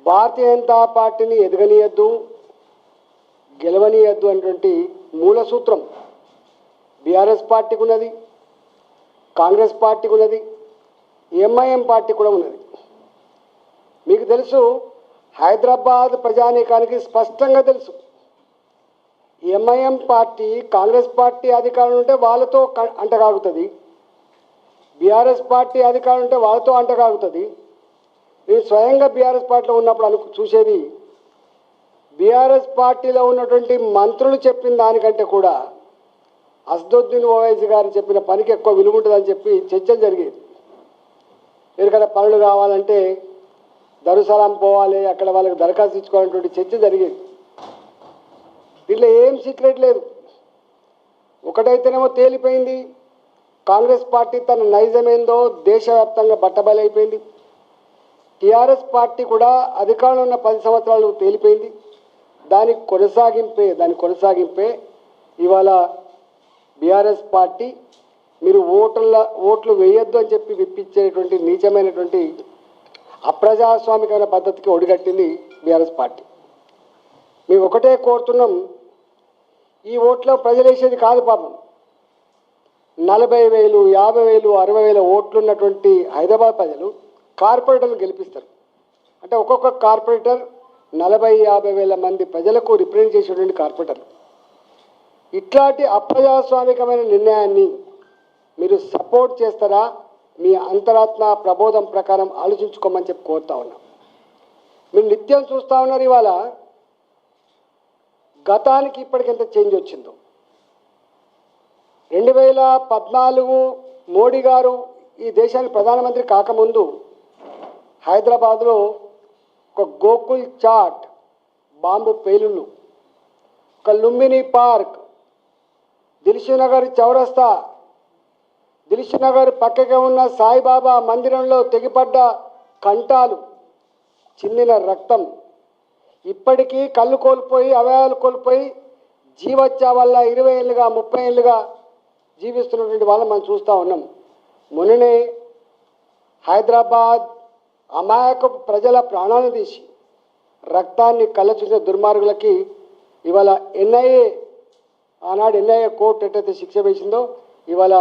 భారతీయ జనతా పార్టీని ఎదగనీయద్దు, గెలవనీయద్దు అనేటువంటి మూల సూత్రం బీఆర్ఎస్ పార్టీకి ఉన్నది, కాంగ్రెస్ పార్టీకి ఉన్నది, ఎంఐఎం పార్టీ కూడా ఉన్నది. మీకు తెలుసు, హైదరాబాద్ ప్రజానీకానికి స్పష్టంగా తెలుసు, ఎంఐఎం పార్టీ కాంగ్రెస్ పార్టీ అధికారంలో ఉంటే వాళ్ళతో అంటగాగుతుంది, బీఆర్ఎస్ పార్టీ అధికారం ఉంటే వాళ్ళతో అంటగాగుతుంది. నేను స్వయంగా బీఆర్ఎస్ పార్టీలో ఉన్నప్పుడు చూసేది, బీఆర్ఎస్ పార్టీలో ఉన్నటువంటి మంత్రులు చెప్పిన దానికంటే కూడా అసదుద్దీన్ ఓవైసీ గారు చెప్పిన పనికి ఎక్కువ విలువ ఉంటుందని చెప్పి చర్చలు జరిగేది. ఎందుకంటే పనులు కావాలంటే దరుసలాం పోవాలి, అక్కడ వాళ్ళకి దరఖాస్తు ఇచ్చుకోవాలనేటువంటి చర్చ జరిగేది. దీంట్లో ఏం సీక్రెట్ లేదు. ఒకటైతేనేమో తేలిపోయింది, కాంగ్రెస్ పార్టీ తన నైజమేందో దేశవ్యాప్తంగా బట్టబయలైపోయింది. టీఆర్ఎస్ పార్టీ కూడా అధికారంలో ఉన్న 10 సంవత్సరాలు తేలిపోయింది. దాని కొనసాగింపే ఇవాళ బీఆర్ఎస్ పార్టీ మీరు ఓట్లు వేయొద్దు అని చెప్పి విప్పించేటువంటి నీచమైనటువంటి అప్రజాస్వామికమైన పద్ధతికి ఒడిగట్టింది బీఆర్ఎస్ పార్టీ. మేము ఒకటే కోరుతున్నాం, ఈ ఓట్లో ప్రజలు వేసేది కాదు పాపం. 40,000, 50,000, 60,000 ఓట్లు ఉన్నటువంటి హైదరాబాద్ ప్రజలు కార్పొరేటర్లు గెలిపిస్తారు. అంటే ఒక్కొక్క కార్పొరేటర్ 40,000-50,000 మంది ప్రజలకు రిప్రజెంట్ చేసేటువంటి కార్పొరేటర్లు. ఇట్లాంటి అప్రజాస్వామికమైన నిర్ణయాన్ని మీరు సపోర్ట్ చేస్తారా? మీ అంతరాత్మ ప్రబోధం ప్రకారం ఆలోచించుకోమని చెప్పి కోరుతా ఉన్నాం. మీరు నిత్యం చూస్తూ ఉన్నారు, ఇవాళ గతానికి ఇప్పటికి ఎంత చేంజ్ వచ్చిందో. 2014 మోడీ గారు ఈ దేశానికి ప్రధానమంత్రి కాకముందు హైదరాబాద్లో ఒక గోకుల్ చాట్, బాంబు పేలుళ్ళు, ఒక లుంబిని పార్క్, దిల్సుఖ్నగర్ చౌరస్తా, దిల్సుఖ్నగర్ పక్కగా ఉన్న సాయిబాబా మందిరంలో తెగిపడ్డ కంటాలు, చిమ్మిన రక్తం, ఇప్పటికీ కళ్ళు కోల్పోయి అవయవాలు కోల్పోయి జీవోత్సవ వల్ల 20 ఏళ్ళుగా 30 ఏళ్ళుగా జీవిస్తున్నటువంటి వాళ్ళని మనం చూస్తూ ఉన్నాం. మొన్ననే హైదరాబాద్ అమాయక ప్రజల ప్రాణాలను తీసి రక్తాన్ని కళ్ళ చూసిన దుర్మార్గులకి ఇవాళ ఆనాడు ఎన్ఐఏ కోర్టు ఎట్టయితే శిక్ష వేసిందో ఇవాళ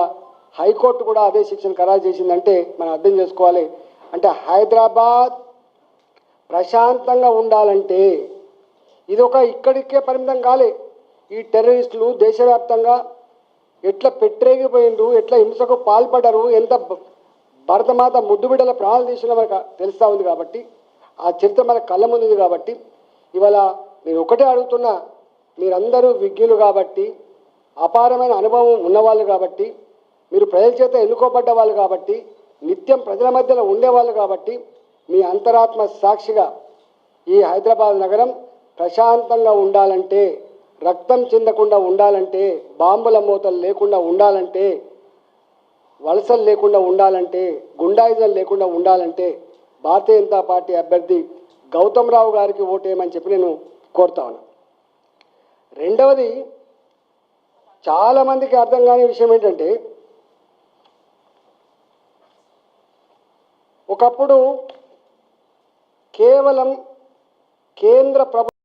హైకోర్టు కూడా అదే శిక్షను ఖరారు చేసిందంటే మనం అర్థం చేసుకోవాలి. అంటే హైదరాబాద్ ప్రశాంతంగా ఉండాలంటే ఇది ఇక్కడికే పరిమితం కాలే. ఈ టెర్రరిస్టులు దేశవ్యాప్తంగా ఎట్లా పెట్టరేగిపోయిండ్రు, ఎట్లా హింసకు పాల్పడ్డారు, ఎంత భరతమాత ముద్దుబిడ్డల ప్రాణాలు తీసిన మనకు తెలుస్తూ ఉంది. కాబట్టి ఆ చరిత్ర మన కళ్ళ ముందు ఉంది. కాబట్టి ఇవాళ నేను ఒకటే అడుగుతున్నా, మీరందరూ విజ్ఞులు కాబట్టి, అపారమైన అనుభవం ఉన్నవాళ్ళు కాబట్టి, మీరు ప్రజల చేత ఎన్నుకోబడ్డ వాళ్ళు కాబట్టి, నిత్యం ప్రజల మధ్యలో ఉండేవాళ్ళు కాబట్టి, మీ అంతరాత్మ సాక్షిగా ఈ హైదరాబాద్ నగరం ప్రశాంతంగా ఉండాలంటే, రక్తం చెందకుండా ఉండాలంటే, బాంబుల మూతలు లేకుండా ఉండాలంటే, వలసలు లేకుండా ఉండాలంటే, గుండాయిజం లేకుండా ఉండాలంటే భారతీయ జనతా పార్టీ అభ్యర్థి గౌతమ్ రావు గారికి ఓటేయమని చెప్పి నేను కోరుతా ఉన్నాను. రెండవది, చాలామందికి అర్థం కాని విషయం ఏంటంటే, ఒకప్పుడు కేవలం కేంద్ర ప్రభుత్వం